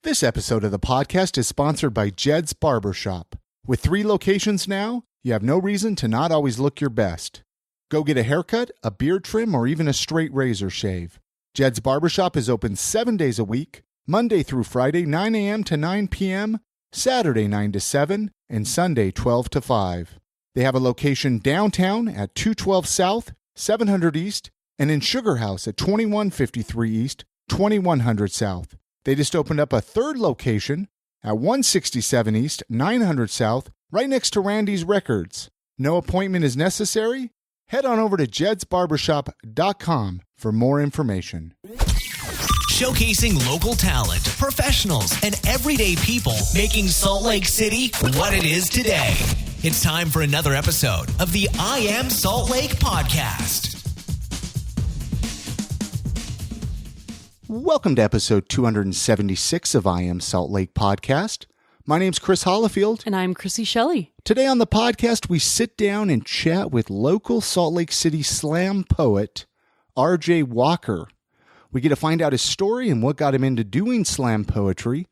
This episode of the podcast is sponsored by Jed's Barbershop. With 3 locations now, you have no reason to not always look your best. Go get a haircut, a beard trim, or even a straight razor shave. Jed's Barbershop is open 7 days a week, Monday through Friday, 9 a.m. to 9 p.m., Saturday 9 to 7, and Sunday 12 to 5. They have a location downtown at 212 South, 700 East, and in Sugar House at 2153 East, 2100 South. They just opened up a 3rd location at 167 East, 900 South, right next to Randy's Records. No appointment is necessary. Head on over to jedsbarbershop.com for more information. Showcasing local talent, professionals, and everyday people making Salt Lake City what it is today. It's time for another episode of the I Am Salt Lake podcast. Welcome to episode 276 of I Am Salt Lake podcast. My name's Chris Hollifield. And I'm Chrissy Shelley. Today on the podcast, we sit down and chat with local Salt Lake City slam poet, RJ Walker. We get to find out his story and what got him into doing slam poetry.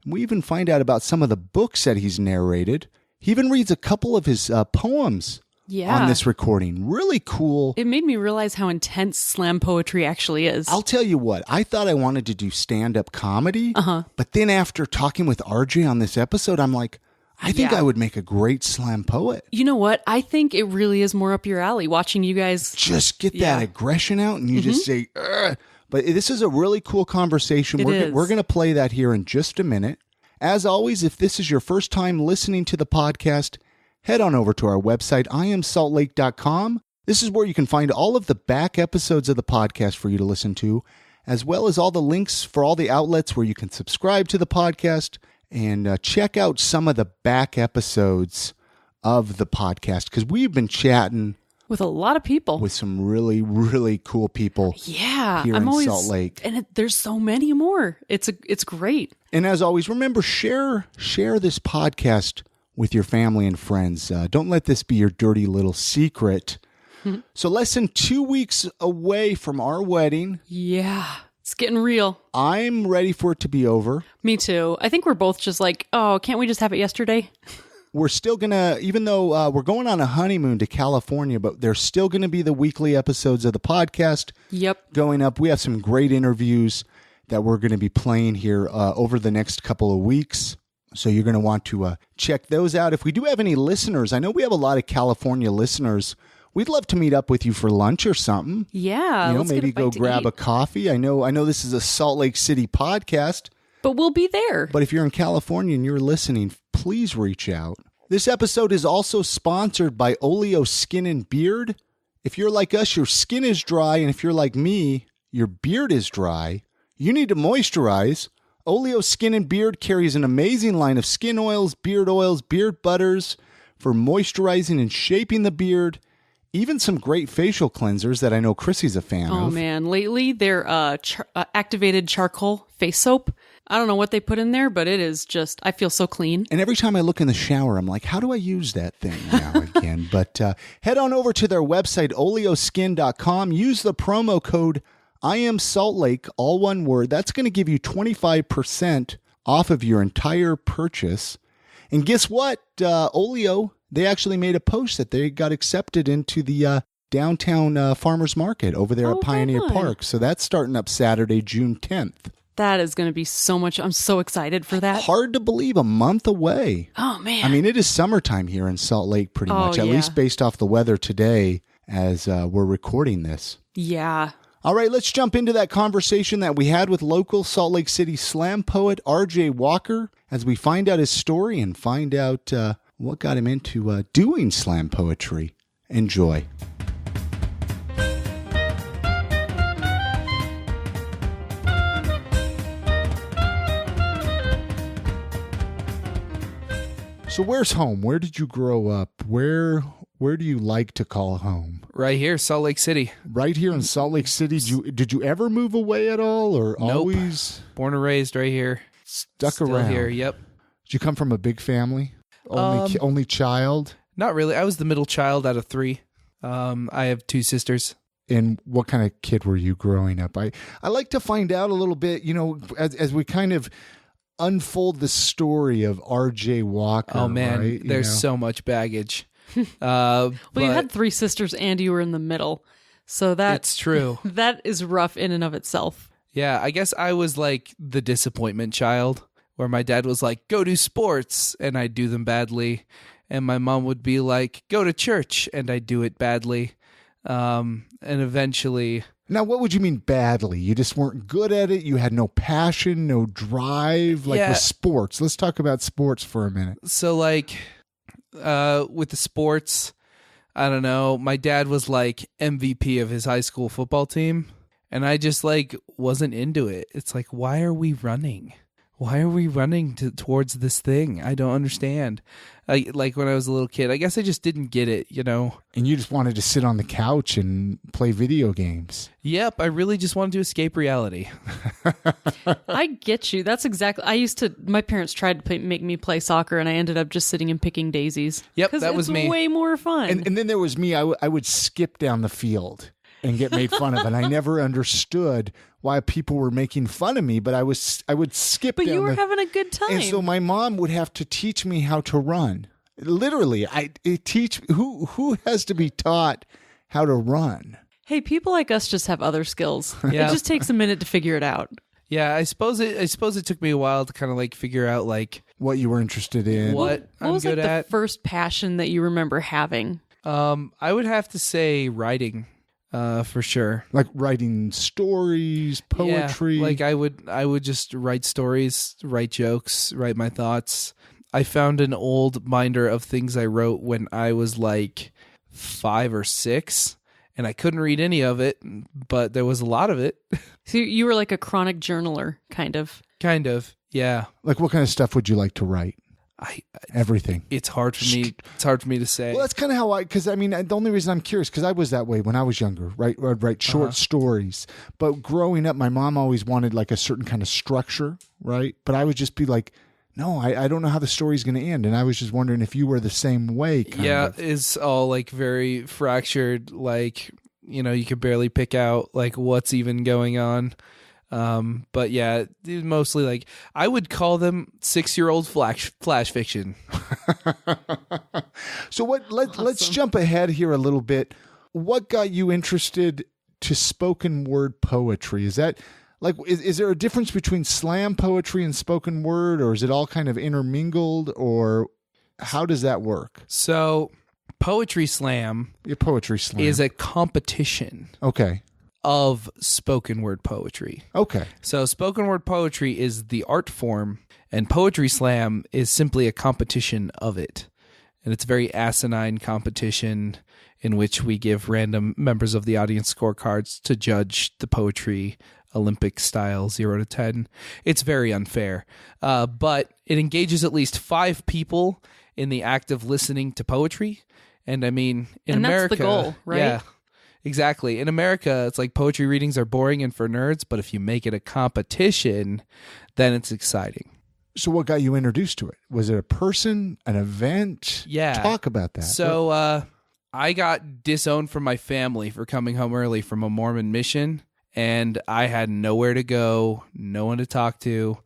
And we even find out about some of the books that he's narrated. He even reads a couple of his poems on this recording. Really cool. It made me realize how intense slam poetry actually is. I'll tell you what, I thought I wanted to do stand-up comedy, but then after talking with RJ on this episode, I'm like, I think I would make a great slam poet. You know what? I think it really is more up your alley, watching you guys just get that aggression out and you just say, ugh. But this is a really cool conversation. We're going to play that here in just a minute. As always, if this is your first time listening to the podcast, head on over to our website, iamsaltlake.com. This is where you can find all of the back episodes of the podcast for you to listen to, as well as all the links for all the outlets where you can subscribe to the podcast and check out some of the back episodes of the podcast, because we've been chatting with a lot of people, with some really, really cool people. Yeah, here in Salt Lake, and there's so many more. It's great. And as always, remember, share this podcast with your family and friends. Don't let this be your dirty little secret. So less than 2 weeks away from our wedding. Yeah, it's getting real. I'm ready for it to be over. Me too. I think we're both just like, oh, can't we just have it yesterday? We're still going to, even though we're going on a honeymoon to California, but there's still going to be the weekly episodes of the podcast going up. We have some great interviews that we're going to be playing here over the next couple of weeks. So you're going to want to check those out. If we do have any listeners, I know we have a lot of California listeners. We'd love to meet up with you for lunch or something. Yeah. Maybe go grab a coffee. I know this is a Salt Lake City podcast, but we'll be there. But if you're in California and you're listening, please reach out. This episode is also sponsored by Oleo Skin and Beard. If you're like us, your skin is dry, and if you're like me, your beard is dry. You need to moisturize. Oleo Skin and Beard carries an amazing line of skin oils, beard butters for moisturizing and shaping the beard. Even some great facial cleansers that I know Chrissy's a fan of. Oh, man. Lately, they're activated charcoal face soap. I don't know what they put in there, but it is just, I feel so clean. And every time I look in the shower, I'm like, how do I use that thing now again? But head on over to their website, oleoskin.com. Use the promo code IAMSaltLake, all one word. That's going to give you 25% off of your entire purchase. And guess what? Oleo, they actually made a post that they got accepted into the downtown farmers market over there at Pioneer Park. So that's starting up Saturday, June 10th. That is going to be so much. I'm so excited for that. Hard to believe, a month away. Oh, man. I mean, it is summertime here in Salt Lake pretty much, at least based off the weather today as we're recording this. Yeah. All right, let's jump into that conversation that we had with local Salt Lake City slam poet RJ Walker as we find out his story and find out what got him into doing slam poetry. Enjoy. So where's home? Where did you grow up? Where do you like to call home? Right here, Salt Lake City. Right here in Salt Lake City. Did you ever move away at all, or always? Born and raised right here. Still around here. Yep. Did you come from a big family? Only child? Not really. I was the middle child out of 3. I have 2 sisters. And what kind of kid were you growing up? I like to find out a little bit, as we kind of unfold the story of R.J. Walker. Oh man, right? there's so much baggage. Well, you had 3 sisters and you were in the middle. So it's true. That is rough in and of itself. Yeah, I guess I was like the disappointment child, where my dad was like, go do sports, and I'd do them badly. And my mom would be like, go to church, and I'd do it badly. And eventually... Now, what would you mean badly? You just weren't good at it? You had no passion, no drive? Like with sports. Let's talk about sports for a minute. So like with the sports, I don't know, my dad was like MVP of his high school football team. And I just like wasn't into it. It's like, why are we running? Why are we running towards this thing? I don't understand. Like when I was a little kid, I guess I just didn't get it, you know? And you just wanted to sit on the couch and play video games. Yep, I really just wanted to escape reality. I get you. That's exactly... my parents tried to make me play soccer, and I ended up just sitting and picking daisies. Yep, that was me. It's way more fun. And then there was me. I would skip down the field and get made fun of. And I never understood why people were making fun of me, but I would skip but down you were having a good time. And so my mom would have to teach me how to run. Literally, who has to be taught how to run? Hey, people like us just have other skills. Yeah. It just takes a minute to figure it out. Yeah, I suppose it took me a while to kind of like figure out like what you were interested in. What I'm was good like at. the first passion that you remember having? I would have to say writing. For sure. Like writing stories, poetry. Yeah, like I would just write stories, write jokes, write my thoughts. I found an old binder of things I wrote when I was like 5 or 6, and I couldn't read any of it, but there was a lot of it. So you were like a chronic journaler, kind of. Kind of, yeah. Like what kind of stuff would you like to write? Everything. It's hard for me. It's hard for me to say. Well, that's kind of how because I mean, the only reason I'm curious, because I was that way when I was younger, right? I'd write short stories. But growing up, my mom always wanted like a certain kind of structure, right? But I would just be like, no, I don't know how the story's going to end. And I was just wondering if you were the same way. Kind of. It's all like very fractured. Like, you know, you could barely pick out like what's even going on. But yeah, mostly like I would call them 6-year-old flash fiction. So let's jump ahead here a little bit. What got you interested to spoken word poetry? Is that like, is there a difference between slam poetry and spoken word, or is it all kind of intermingled, or how does that work? So poetry slam is a competition. Okay. Of spoken word poetry. Okay. So spoken word poetry is the art form, and poetry slam is simply a competition of it. And it's a very asinine competition in which we give random members of the audience scorecards to judge the poetry Olympic style 0 to 10. It's very unfair. But it engages at least 5 people in the act of listening to poetry. And I mean, in America, that's the goal, right? Yeah. Exactly. In America, it's like poetry readings are boring and for nerds, but if you make it a competition, then it's exciting. So what got you introduced to it? Was it a person, an event? Yeah. Talk about that. So I got disowned from my family for coming home early from a Mormon mission, and I had nowhere to go, no one to talk to.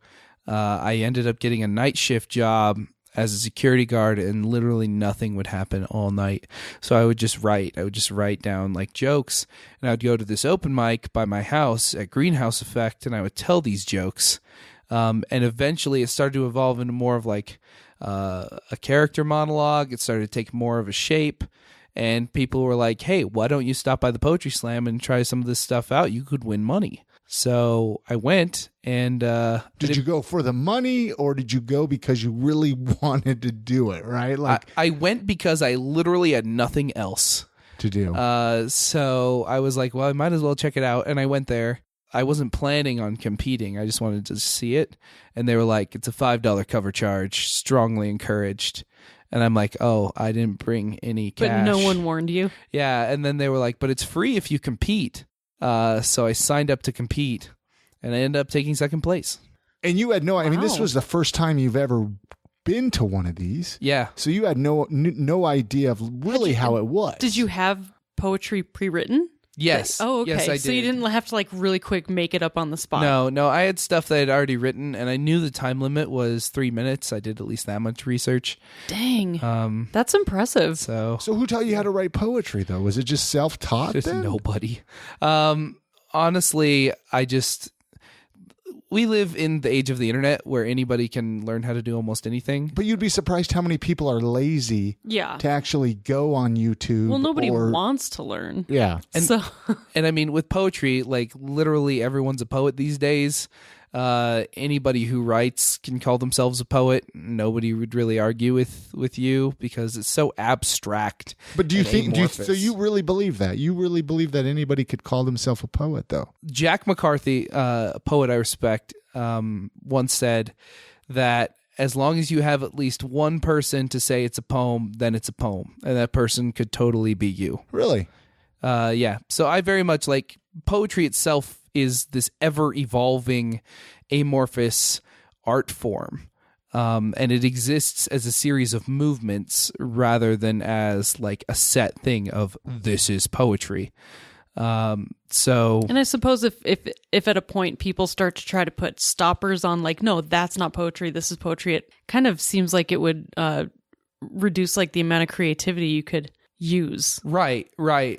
I ended up getting a night shift job as a security guard, and literally nothing would happen all night. So I would just write. I would just write down like jokes, and I would go to this open mic by my house at Greenhouse Effect, and I would tell these jokes. And eventually it started to evolve into more of like a character monologue. It started to take more of a shape, and people were like, hey, why don't you stop by the Poetry Slam and try some of this stuff out? You could win money. So I went, and did you go for the money, or did you go because you really wanted to do it? Right? Like I went because I literally had nothing else to do. So I was like, well, I might as well check it out, and I went there. I wasn't planning on competing. I just wanted to see it, and they were like, it's a $5 cover charge, strongly encouraged. And I'm like, oh, I didn't bring any cash. But no one warned you. Yeah, and then they were like, but it's free if you compete. So I signed up to compete, and I ended up taking second place. And you had I mean, this was the first time you've ever been to one of these. Yeah. So you had no idea of really how it was. Did you have poetry pre-written? Yes. Oh, okay. Yes, I So you did. didn't have to like really quick make it up on the spot. No, I had stuff that I had already written, and I knew the time limit was 3 minutes. I did at least that much research. Dang. That's impressive. So who taught you how to write poetry, though? Was it just self-taught just then? nobody. Honestly, we live in the age of the internet where anybody can learn how to do almost anything. But you'd be surprised how many people are lazy Yeah. to actually go on YouTube. Well, nobody or, wants to learn. Yeah. So And I mean, with poetry, like literally everyone's a poet these days. Anybody who writes can call themselves a poet. Nobody would really argue with you because it's so abstract. But do you and think? amorphous. So you really believe that? You really believe that anybody could call themselves a poet, though? Jack McCarthy, a poet I respect, once said that as long as you have at least one person to say it's a poem, then it's a poem, and that person could totally be you. Really? Yeah. So I very much like poetry itself is this ever evolving amorphous art form. And it exists as a series of movements rather than as like a set thing of this is poetry. So And I suppose if at a point people start to try to put stoppers on like, no, that's not poetry, this is poetry, it kind of seems like it would reduce like the amount of creativity you could use. Right.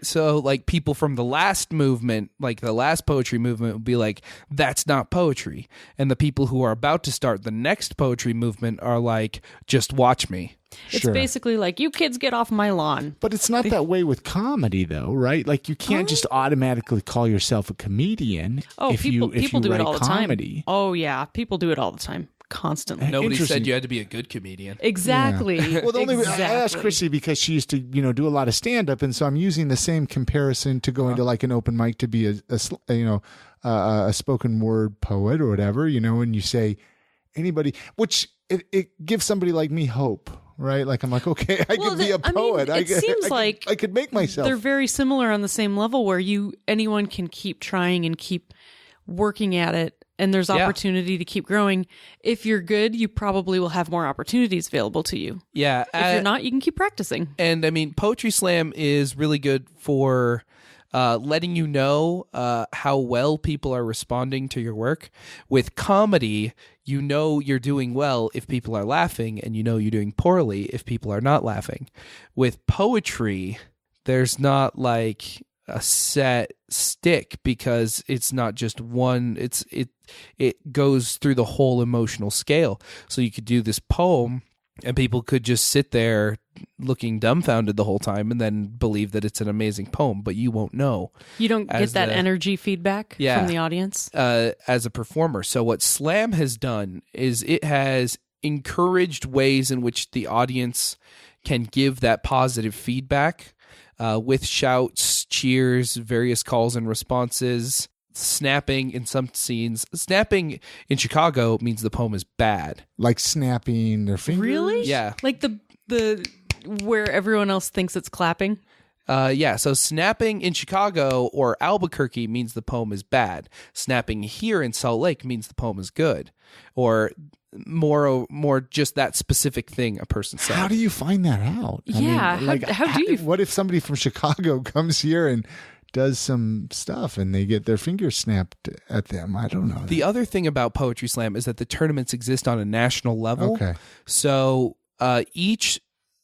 So like people from the last movement, like the last poetry movement would be like, that's not poetry. And the people who are about to start the next poetry movement are like, just watch me. It's basically like, you kids get off my lawn. But it's not that way with comedy, though, right? Like you can't just automatically call yourself a comedian. Oh, if people you do write it all the comedy. time. Oh yeah, people do it all the time, constantly. Nobody Interesting. said you had to be a good comedian. Exactly. Well, the only exactly. I asked Chrissy because she used to, do a lot of stand up, and so I'm using the same comparison to going to like an open mic to be a spoken word poet or whatever, and you say anybody, which it gives somebody like me hope, right? Like I'm like, okay, I could be a poet. It seems like I could make myself. They're very similar on the same level where anyone can keep trying and keep working at it. And there's opportunity to keep growing. If you're good, you probably will have more opportunities available to you. Yeah. If you're not, you can keep practicing. And I mean, Poetry Slam is really good for letting you know how well people are responding to your work. With comedy, you're doing well if people are laughing, and you're doing poorly if people are not laughing. With poetry, there's not like a set stick because it's not just one. It goes through the whole emotional scale. So you could do this poem and people could just sit there looking dumbfounded the whole time and then believe that it's an amazing poem, but you won't know. You don't get that energy feedback from the audience as a performer. So what Slam has done is it has encouraged ways in which the audience can give that positive feedback with shouts, cheers, various calls and responses, snapping in some scenes. Snapping in Chicago means the poem is bad. Like snapping their fingers? Really? Yeah. Like the where everyone else thinks it's clapping? Yeah, so snapping in Chicago or Albuquerque means the poem is bad. Snapping here in Salt Lake means the poem is good. Or more just that specific thing a person said. How do you find that out? Yeah, how do you? What if somebody from Chicago comes here and does some stuff and they get their fingers snapped at them? I don't know. The other thing about Poetry Slam is that the tournaments exist on a national level. Okay. So each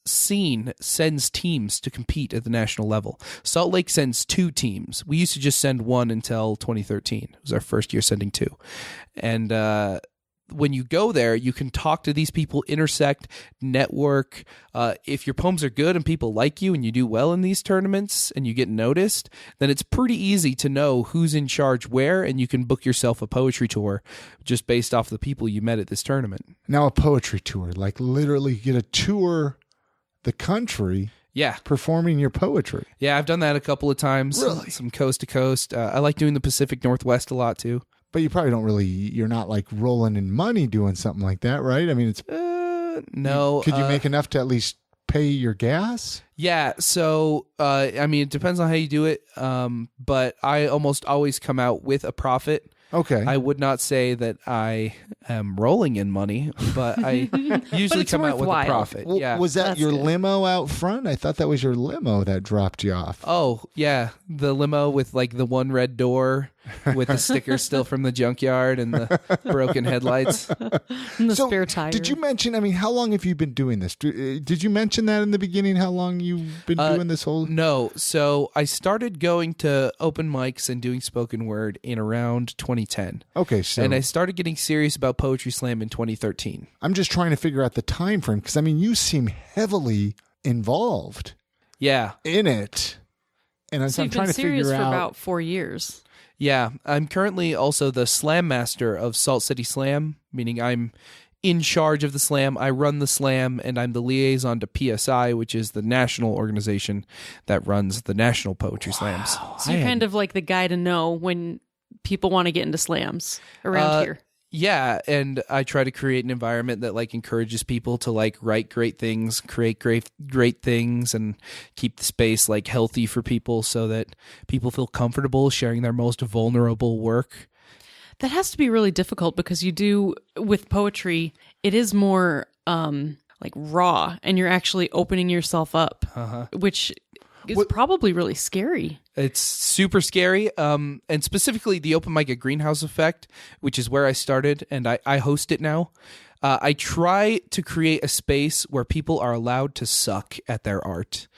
scene sends teams to compete at the national level. Salt Lake sends 2 teams. We used to just send 1 until 2013. It was our first year sending 2. And when you go there, you can talk to these people, intersect, network. If your poems are good and people like you and you do well in these tournaments and you get noticed, then it's pretty easy to know who's in charge where, and you can book yourself a poetry tour just based off the people you met at this tournament. Now a poetry tour, like literally get a tour the country performing your poetry. Yeah, I've done that a couple of times. Really? Some coast to coast. I like doing the Pacific Northwest a lot too. But you probably you're not like rolling in money doing something like that, right? I mean, it's no. Could you make enough to at least pay your gas? Yeah. So, I mean, it depends on how you do it. But I almost always come out with a profit Okay. I would not say that I am rolling in money, but I usually it's come out with a worthwhile. profit. Well, Yeah. was that That's your good. limo out front? I thought that was your limo that dropped you off. Oh, yeah. The limo with like the one red door with the stickers still from the junkyard and the broken headlights. And the So, spare tire. did you mention, I mean, how long have you been doing this? Did you mention that in the beginning, how long you've been doing this whole... No. So I started going to open mics and doing spoken word in around 2010. Okay, so And I started getting serious about Poetry Slam in 2013. I'm just trying to figure out the time frame because, I mean, you seem heavily involved Yeah. in it. And So I'm you've trying been to serious figure for out... about 4 years. Yeah. I'm currently also the slam master of Salt City Slam, meaning I'm in charge of the slam. I run the slam, and I'm the liaison to PSI, which is the national organization that runs the national poetry slams. So you're kind of like the guy to know when people want to get into slams around here. Yeah, and I try to create an environment that like encourages people to like write great things, create great things, and keep the space like healthy for people so that people feel comfortable sharing their most vulnerable work. That has to be really difficult because you do, with poetry, it is more like raw and you're actually opening yourself up, which is probably really scary. It's super scary. And specifically the open mic at Greenhouse Effect, which is where I started, and I host it now. I try to create a space where people are allowed to suck at their art,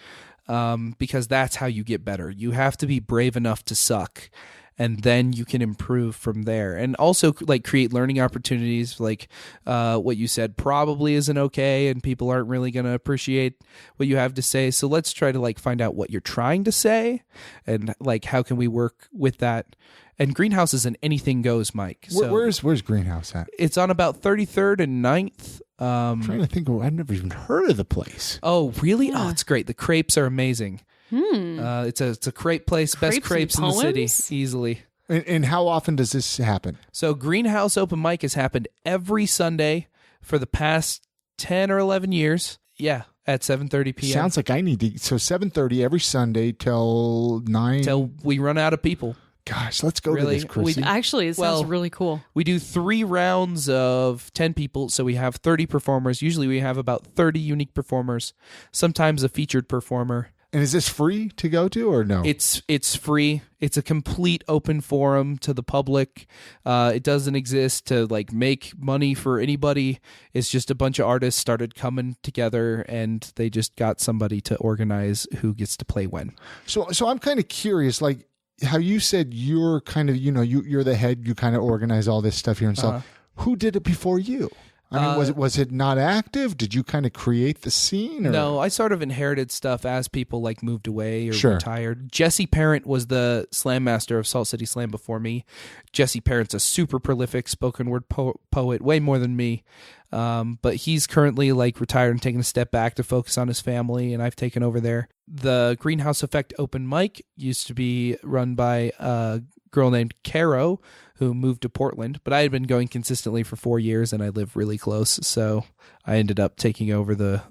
because that's how you get better. You have to be brave enough to suck, and then you can improve from there. And also like create learning opportunities, like what you said probably isn't okay and people aren't really going to appreciate what you have to say. So let's try to like find out what you're trying to say and like how can we work with that. And Greenhouse is an anything goes mic. So Where's Greenhouse at? it's on about 33rd and 9th. I'm trying to think. I've never even heard of the place. Oh, really? Oh, it's great. The crepes are amazing. It's a crepe place. Best Crepes crepes in and the city, poems? easily. And how often does this happen? So Greenhouse Open Mic has happened every Sunday for the past 10 or 11 years. Yeah, at 7:30 p.m. Sounds like I need to. So 7:30 every Sunday till 9. Till we run out of people. Gosh, let's go Really? to this, Chrissy. Actually, it sounds Well, really cool. We do 3 rounds of 10 people, so we have 30 performers. Usually we have about 30 unique performers, sometimes a featured performer. And is this free to go to or no? It's free. It's a complete open forum to the public. It doesn't exist to like make money for anybody. It's just a bunch of artists started coming together and they just got somebody to organize who gets to play when. So I'm kind of curious, like how you said you're kind of, you're the head, you kind of organize all this stuff here and stuff. Who did it before you? I mean, was it not active? Did you kind of create the scene? Or? No, I sort of inherited stuff as people like moved away or Sure. retired. Jesse Parent was the slam master of Salt City Slam before me. Jesse Parent's a super prolific spoken word poet, way more than me. But he's currently like retired and taking a step back to focus on his family, and I've taken over there. The Greenhouse Effect open mic used to be run by a girl named Caro, who moved to Portland, but I had been going consistently for 4 years and I live really close. So I ended up taking over the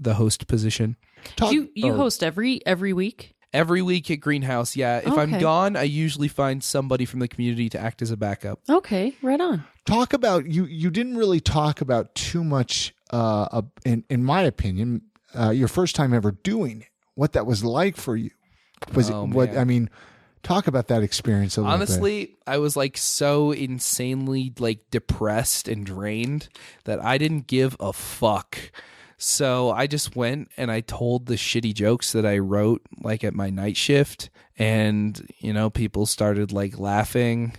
host position. You host every week? Every week at Greenhouse, yeah. If I'm Okay. gone, I usually find somebody from the community to act as a backup. Okay, right on. Talk about, you didn't really talk about too much, in my opinion, your first time ever doing it, what that was like for you. Talk about that experience a little bit. Honestly, I was like so insanely like depressed and drained that I didn't give a fuck. So I just went and I told the shitty jokes that I wrote like at my night shift, and people started like laughing.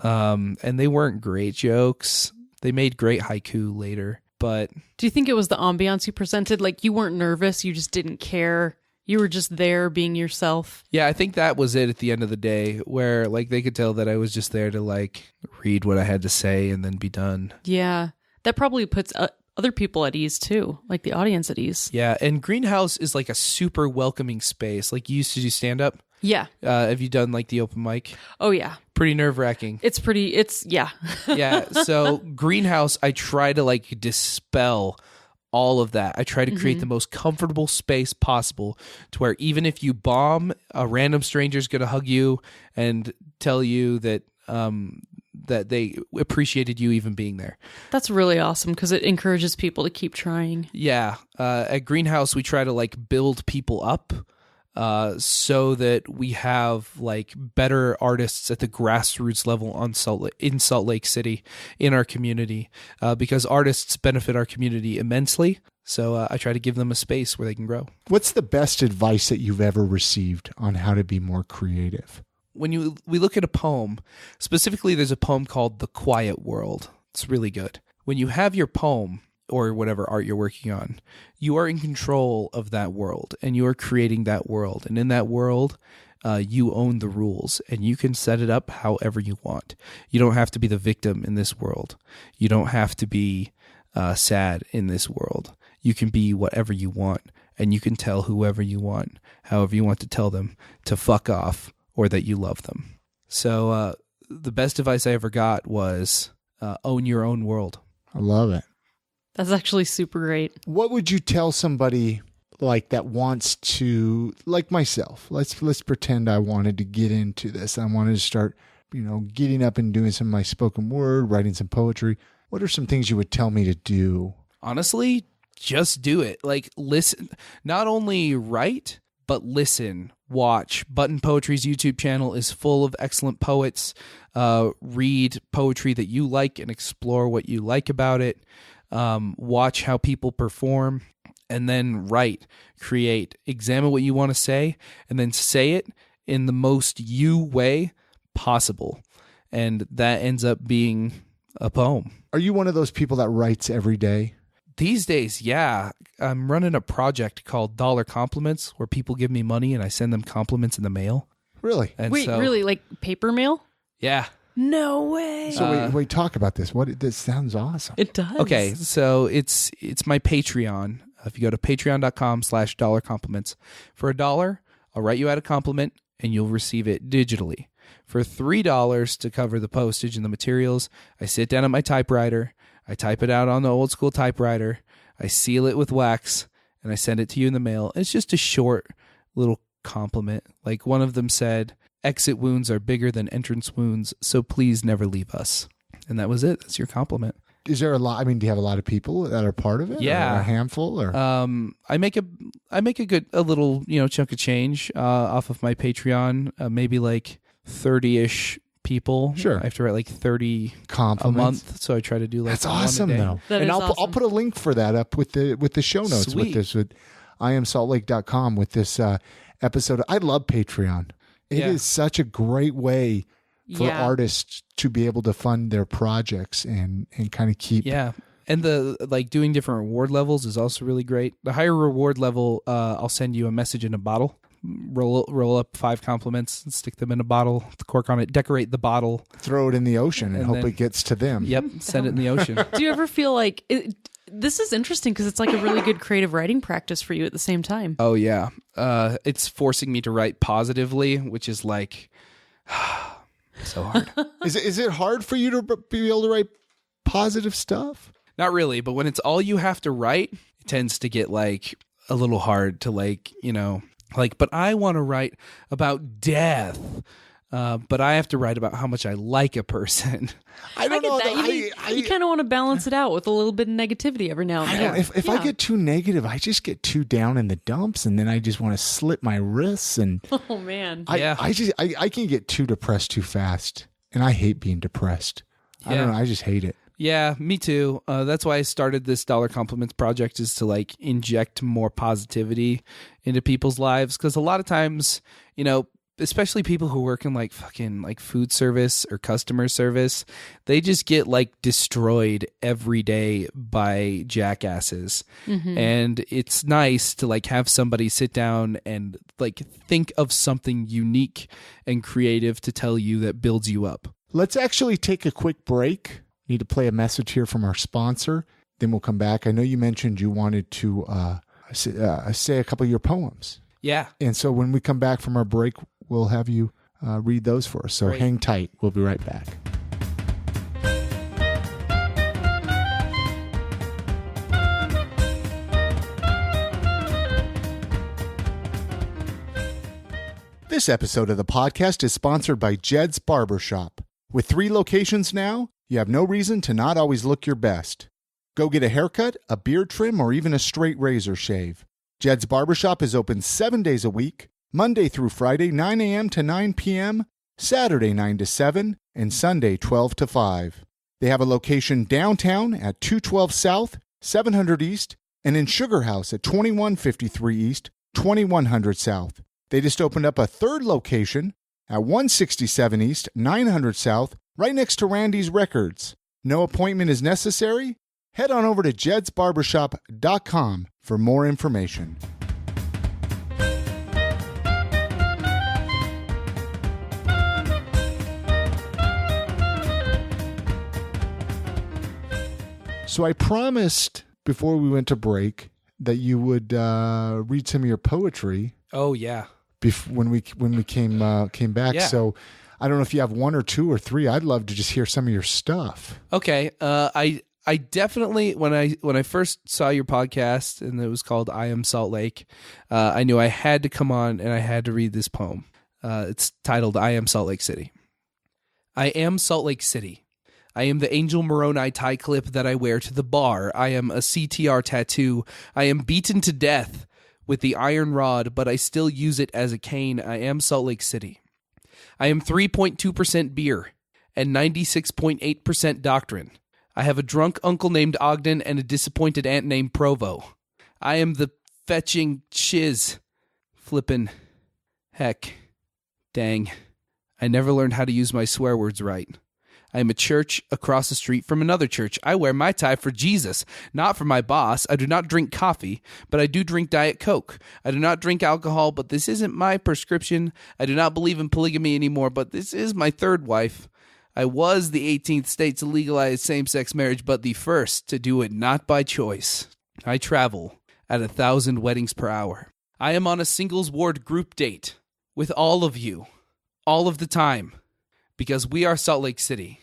And they weren't great jokes. They made great haiku later, but Do you think it was the ambiance you presented? Like you weren't nervous, you just didn't care. You were just there being yourself. yeah, I think that was it at the end of the day, where like they could tell that I was just there to like read what I had to say and then be done. Yeah. That probably puts other people at ease too, like the audience at ease. Yeah, and Greenhouse is like a super welcoming space. Like you used to do stand up. Yeah. Have you done like the open mic? Oh yeah. Pretty nerve-wracking. Yeah. Yeah, so Greenhouse, I try to like dispel all of that. I try to create the most comfortable space possible to where even if you bomb, a random stranger's going to hug you and tell you that that they appreciated you even being there. That's really awesome because it encourages people to keep trying. Yeah. At Greenhouse, we try to like build people up so that we have like better artists at the grassroots level in Salt Lake City, in our community, because artists benefit our community immensely. So I try to give them a space where they can grow. What's the best advice that you've ever received on how to be more creative? When we look at a poem, specifically there's a poem called The Quiet World. It's really good. When you have your poem or whatever art you're working on, you are in control of that world and you are creating that world. And in that world, you own the rules and you can set it up however you want. You don't have to be the victim in this world. You don't have to be sad in this world. You can be whatever you want, and you can tell whoever you want, however you want to tell them to fuck off or that you love them. So the best advice I ever got was own your own world. I love it. That's actually super great. What would you tell somebody like that wants to, like myself? Let's pretend I wanted to get into this. I wanted to start, getting up and doing some of my spoken word, writing some poetry. What are some things you would tell me to do? Honestly, just do it. Like, listen, not only write, but listen, watch. Button Poetry's YouTube channel is full of excellent poets. Read poetry that you like and explore what you like about it. Watch how people perform, and then write, create, examine what you want to say, and then say it in the most you way possible. And that ends up being a poem. Are you one of those people that writes every day? These days, yeah. I'm running a project called Dollar Compliments where people give me money and I send them compliments in the mail. Really? And Wait, really? Like paper mail? Yeah. No way. So wait, talk about this. This sounds awesome. It does. Okay, so it's my Patreon. If you go to patreon.com/dollar compliments, for $1, I'll write you out a compliment and you'll receive it digitally. For $3 to cover the postage and the materials, I sit down at my typewriter, I type it out on the old school typewriter, I seal it with wax, and I send it to you in the mail. It's just a short little compliment. Like one of them said, "Exit wounds are bigger than entrance wounds, so please never leave us." And that was it. That's your compliment. Is there a lot? I mean, do you have a lot of people that are part of it? Yeah. Or a handful? Or I make a little chunk of change off of my Patreon. Maybe like 30-ish people. Sure. I have to write like 30 compliments a month, so I try to do like that's one awesome a day. though. That and is I'll awesome. put a link for that up with the show notes. Sweet. with iamsaltlake.com with this episode. I love Patreon. It is such a great way for artists to be able to fund their projects and kind of keep. Yeah. And the like doing different reward levels is also really great. The higher reward level, I'll send you a message in a bottle. Roll up 5 compliments and stick them in a bottle, the cork on it, decorate the bottle, throw it in the ocean and hope then- it gets to them. Yep, send it in the ocean. Do you ever feel like this is interesting because it's like a really good creative writing practice for you at the same time? Oh yeah. It's forcing me to write positively, which is like so hard. Is it hard for you to be able to write positive stuff? Not really, but when it's all you have to write, it tends to get like a little hard to but I want to write about death. But I have to write about how much I like a person. I don't know. That. You kind of want to balance it out with a little bit of negativity every now and then. If I get too negative, I just get too down in the dumps, and then I just want to slit my wrists. And Oh man. I can get too depressed too fast, and I hate being depressed. I don't know. I just hate it. Yeah, me too. That's why I started this Dollar Compliments project, is to like inject more positivity into people's lives. Because a lot of times, especially people who work in like fucking like food service or customer service, they just get like destroyed every day by jackasses. Mm-hmm. And it's nice to like have somebody sit down and like think of something unique and creative to tell you that builds you up. Let's actually take a quick break. Need to play a message here from our sponsor. Then we'll come back. I know you mentioned you wanted to say a couple of your poems. Yeah. And so when we come back from our break, we'll have you read those for us. So Great. Hang tight. We'll be right back. This episode of the podcast is sponsored by Jed's Barbershop. With 3 locations now, you have no reason to not always look your best. Go get a haircut, a beard trim, or even a straight razor shave. Jed's Barbershop is open 7 days a week, Monday through Friday, 9 a.m. to 9 p.m., Saturday 9 to 7, and Sunday 12 to 5. They have a location downtown at 212 South, 700 East, and in Sugar House at 2153 East, 2100 South. They just opened up a 3rd location at 167 East, 900 South, right next to Randy's Records. No appointment is necessary. Head on over to jedsbarbershop.com for more information. So I promised before we went to break that you would read some of your poetry. Oh yeah. When we came back. Yeah. So I don't know if you have 1 or 2 or 3. I'd love to just hear some of your stuff. Okay. I definitely when I first saw your podcast and it was called I Am Salt Lake, I knew I had to come on and I had to read this poem. It's titled I Am Salt Lake City. I am Salt Lake City. I am the Angel Moroni tie clip that I wear to the bar. I am a CTR tattoo. I am beaten to death with the iron rod, but I still use it as a cane. I am Salt Lake City. I am 3.2% beer and 96.8% doctrine. I have a drunk uncle named Ogden and a disappointed aunt named Provo. I am the fetching shiz. Flippin' heck. Dang. I never learned how to use my swear words right. I am a church across the street from another church. I wear my tie for Jesus, not for my boss. I do not drink coffee, but I do drink Diet Coke. I do not drink alcohol, but this isn't my prescription. I do not believe in polygamy anymore, but this is my 3rd wife. I was the 18th state to legalize same-sex marriage, but the first to do it not by choice. I travel at 1,000 weddings per hour. I am on a singles ward group date with all of you, all of the time. Because we are Salt Lake City.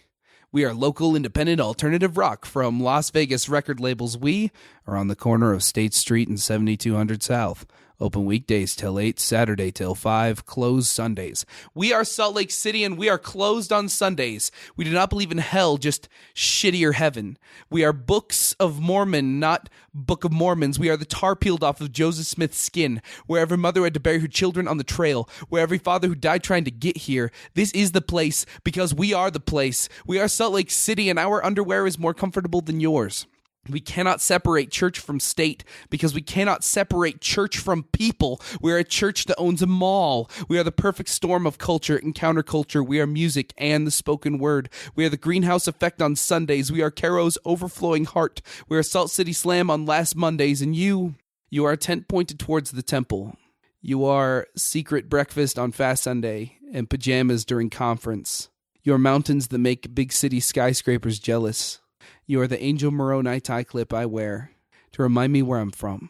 We are local, independent, alternative rock from Las Vegas record labels. We are on the corner of State Street and 7200 South. Open weekdays till 8, Saturday till 5, closed Sundays. We are Salt Lake City and we are closed on Sundays. We do not believe in hell, just shittier heaven. We are Books of Mormon, not Book of Mormons. We are the tar peeled off of Joseph Smith's skin, where every mother had to bury her children on the trail, where every father who died trying to get here. This is the place because we are the place. We are Salt Lake City and our underwear is more comfortable than yours. We cannot separate church from state because we cannot separate church from people. We are a church that owns a mall. We are the perfect storm of culture and counterculture. We are music and the spoken word. We are the greenhouse effect on Sundays. We are Caro's overflowing heart. We are Salt City Slam on last Mondays. And you are a tent pointed towards the temple. You are secret breakfast on Fast Sunday and pajamas during conference. You are mountains that make big city skyscrapers jealous. You are the Angel Moroni tie clip I wear to remind me where I'm from.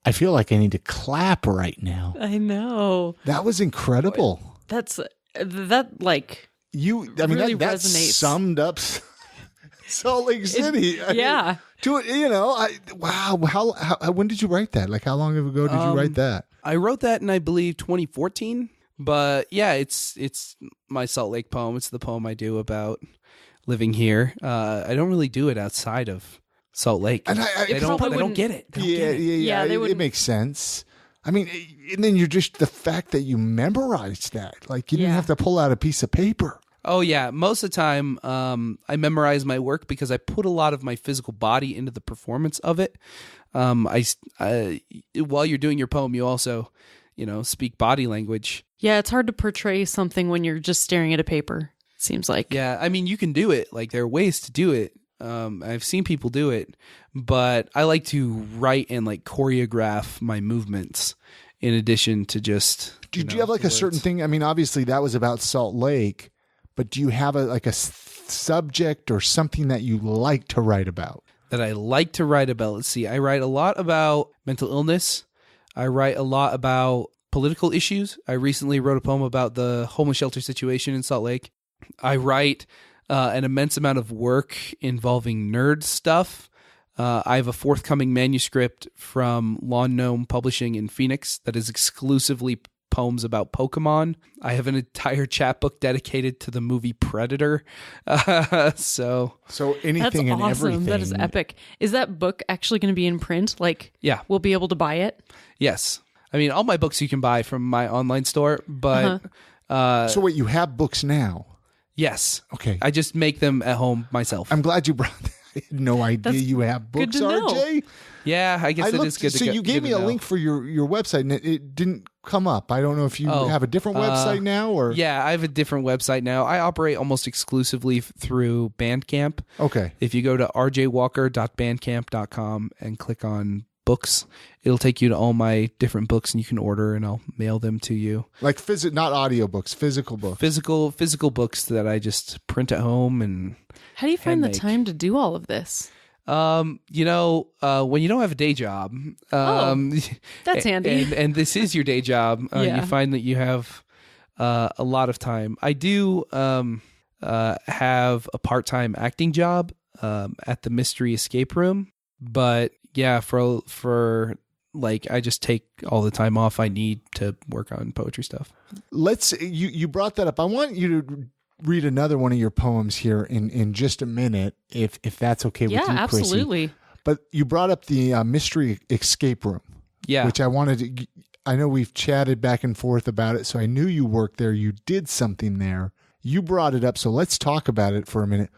I feel like I need to clap right now. I know. That was incredible. That like that resonates. Summed up Salt Lake City. Yeah. Wow. When did you write that? Like, how long ago did you write that? I wrote that in, I believe, 2014. But yeah, it's my Salt Lake poem. It's the poem I do about living here. I don't really do it outside of Salt Lake. And I don't get it. Yeah. It makes sense. I mean, and then you're just the fact that you memorized that. Like, you didn't have to pull out a piece of paper. Oh, yeah. Most of the time, I memorize my work because I put a lot of my physical body into the performance of it. While you're doing your poem, you also, speak body language. Yeah, it's hard to portray something when you're just staring at a paper. Seems like. Yeah, I mean, you can do it. Like, there are ways to do it. I've seen people do it, but I like to write and like choreograph my movements in addition to just. Did you have like a certain thing? I mean, obviously that was about Salt Lake, but do you have a subject or something that you like to write about? That I like to write about. Let's see. I write a lot about mental illness. I write a lot about political issues. I recently wrote a poem about the homeless shelter situation in Salt Lake. I write an immense amount of work involving nerd stuff. I have a forthcoming manuscript from Lawn Gnome Publishing in Phoenix that is exclusively poems about Pokemon. I have an entire chapbook dedicated to the movie Predator. So That's anything and awesome. everything. That is epic. Is that book actually going to be in print? Like, yeah. we'll be able to buy it? Yes. I mean, all my books you can buy from my online store, but So wait, you have books now? yes. Okay. I just make them at home myself. I'm glad you brought that. I had no idea you have books, good to know. RJ. Yeah, I guess it is good to So you gave me a know. link for your website, and it didn't come up. I don't know if you have a different website now, or Yeah, I have a different website now. I operate almost exclusively through Bandcamp. Okay. If you go to rjwalker.bandcamp.com and click on books, it'll take you to all my different books, and you can order, and I'll mail them to you. Like not audiobooks, physical books. Physical books that I just print at home. And How do you find the handmake. time to do all of this? when you don't have a day job, That's handy. and this is your day job, Yeah. you find that you have a lot of time. I do have a part-time acting job at the Mystery Escape Room, but yeah, for like I just take all the time off I need to work on poetry stuff. You brought that up. I want you to read another one of your poems here in just a minute, if that's okay with you, Yeah, Chrissy. absolutely. But you brought up the Mystery Escape Room, Yeah. which I wanted to. I know we've chatted back and forth about it, so I knew you worked there. You did something there. You brought it up, so let's talk about it for a minute.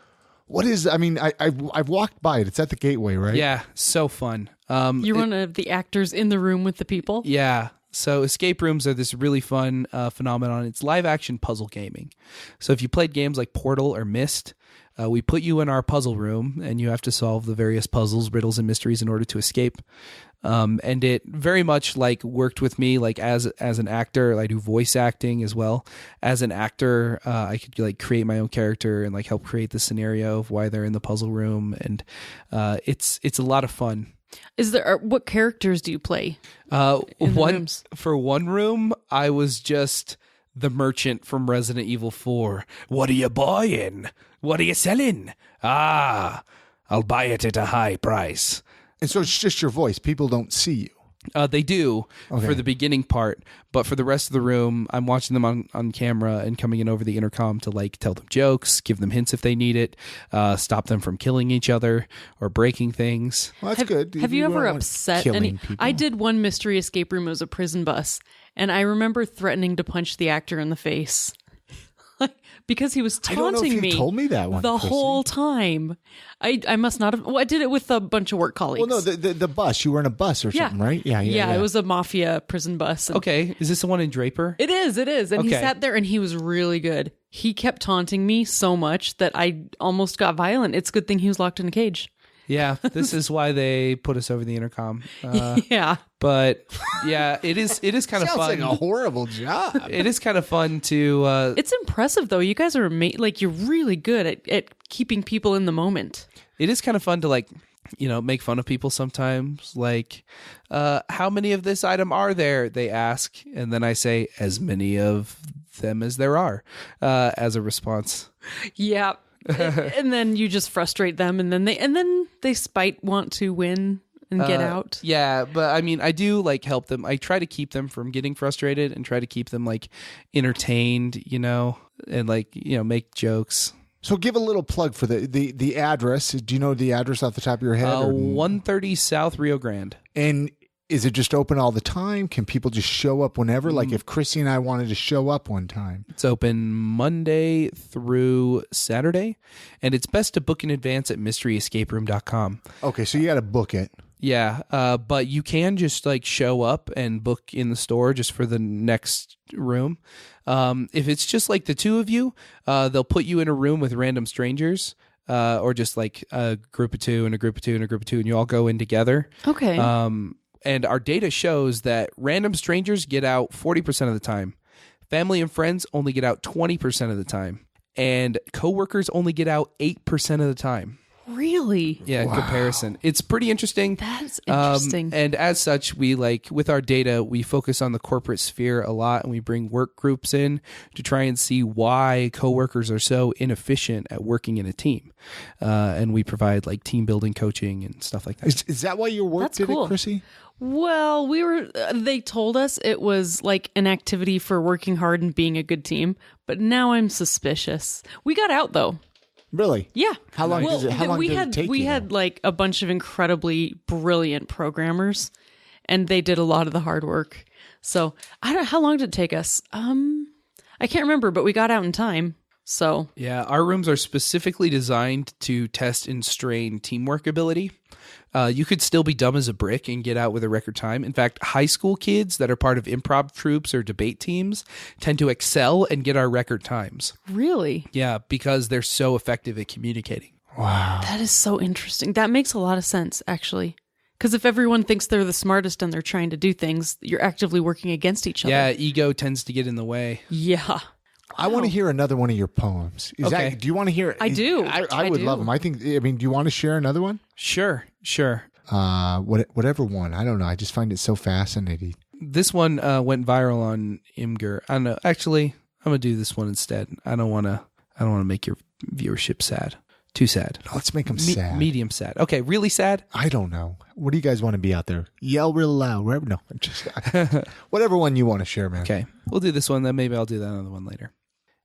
What is? I mean, I've walked by it. It's at the Gateway, right? Yeah, so fun. You're one of the actors in the room with the people? Yeah. So escape rooms are this really fun phenomenon. It's live action puzzle gaming. So if you played games like Portal or Myst, we put you in our puzzle room and you have to solve the various puzzles, riddles, and mysteries in order to escape. And it very much like worked with me, like as an actor. I do voice acting as well. As an actor, I could like create my own character and like help create the scenario of why they're in the puzzle room. And it's a lot of fun. What characters do you play? in the rooms? For one room, I was just the merchant from Resident Evil 4. What are you buying? What are you selling? Ah, I'll buy it at a high price. And so it's just your voice. People don't see you. They do for the beginning part, but for the rest of the room, I'm watching them on camera and coming in over the intercom to like tell them jokes, give them hints if they need it, stop them from killing each other or breaking things. Well, that's good. Have you ever upset any? people. I did one Mystery Escape Room. It was a prison bus, and I remember threatening to punch the actor in the face. Because he was I don't know taunting if you me told me that one, the Chrissy. whole time. I must not have. Well, I did it with a bunch of work colleagues. Well, no, the bus. You were in a bus or something, right? Yeah. It was a mafia prison bus. and- Okay, is this the one in Draper? It is. And he Okay. sat there and he was really good. He kept taunting me so much that I almost got violent. It's a good thing he was locked in a cage. Yeah, this is why they put us over the intercom. Yeah. But yeah, it is kind of Sounds fun. like a horrible job. It is kind of fun to It's impressive, though. You guys are you're really good at keeping people in the moment. it is kind of fun to like, make fun of people sometimes. Like, how many of this item are there? They ask. And then I say, as many of them as there are, as a response. Yeah. And then you just frustrate them, and then they want to win and get out. Yeah, but I mean, I do like help them. I try to keep them from getting frustrated and try to keep them like entertained, and like, make jokes. So give a little plug for the address. Do you know the address off the top of your head? 130 South Rio Grande. And is it just open all the time? Can people just show up whenever? Like if Chrissy and I wanted to show up one time. It's open Monday through Saturday, and it's best to book in advance at mysteryescaperoom.com. Okay, so you got to book it. Yeah, but you can just like show up and book in the store just for the next room. If it's just like the two of you, they'll put you in a room with random strangers, or just like a group of two and a group of two and a group of two, and you all go in together. Okay. And our data shows that random strangers get out 40% of the time. Family and friends only get out 20% of the time. And coworkers only get out 8% of the time. Really? Yeah, in comparison. It's pretty interesting. That's interesting. And as such, we with our data, we focus on the corporate sphere a lot, and we bring work groups in to try and see why coworkers are so inefficient at working in a team. And we provide like team building coaching and stuff like that. Is that why your work That's did cool. it, Chrissy? Well, they told us it was like an activity for working hard and being a good team, but now I'm suspicious. We got out though. Really? Yeah. How long did it take We you, had like a bunch of incredibly brilliant programmers, and they did a lot of the hard work. So how long did it take us? I can't remember, but we got out in time. So yeah, our rooms are specifically designed to test and strain teamwork ability. You could still be dumb as a brick and get out with a record time. In fact, high school kids that are part of improv troops or debate teams tend to excel and get our record times. really, Yeah, because they're so effective at communicating. Wow. that is so interesting. That makes a lot of sense, actually. Because if everyone thinks they're the smartest and they're trying to do things, you're actively working against each other. Yeah, ego tends to get in the way. Yeah. I want to hear another one of your poems. Okay. Do you want to hear? I do. I would do. love them. Do you want to share another one? Sure. Whatever one. I don't know. I just find it so fascinating. This one went viral on Imgur. I don't know. Actually, I'm gonna do this one instead. I don't want to make your viewership sad. Too sad. Let's make them sad. Medium sad. Okay, really sad? I don't know. What do you guys want to be out there? Yell real loud. Wherever. No, just whatever one you want to share, man. Okay, we'll do this one. Then maybe I'll do that other one later.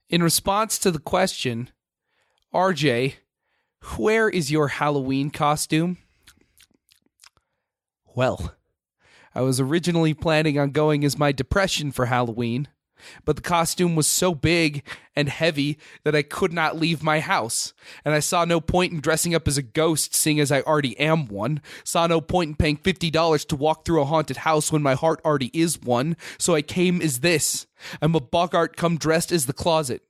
In response to the question, RJ, where is your Halloween costume? Well, I was originally planning on going as my depression for Halloween, but the costume was so big and heavy that I could not leave my house, and I saw no point in dressing up as a ghost, seeing as I already am one, saw no point in paying $50 to walk through a haunted house when my heart already is one, so I came as this. I'm a Bogart come dressed as the closet,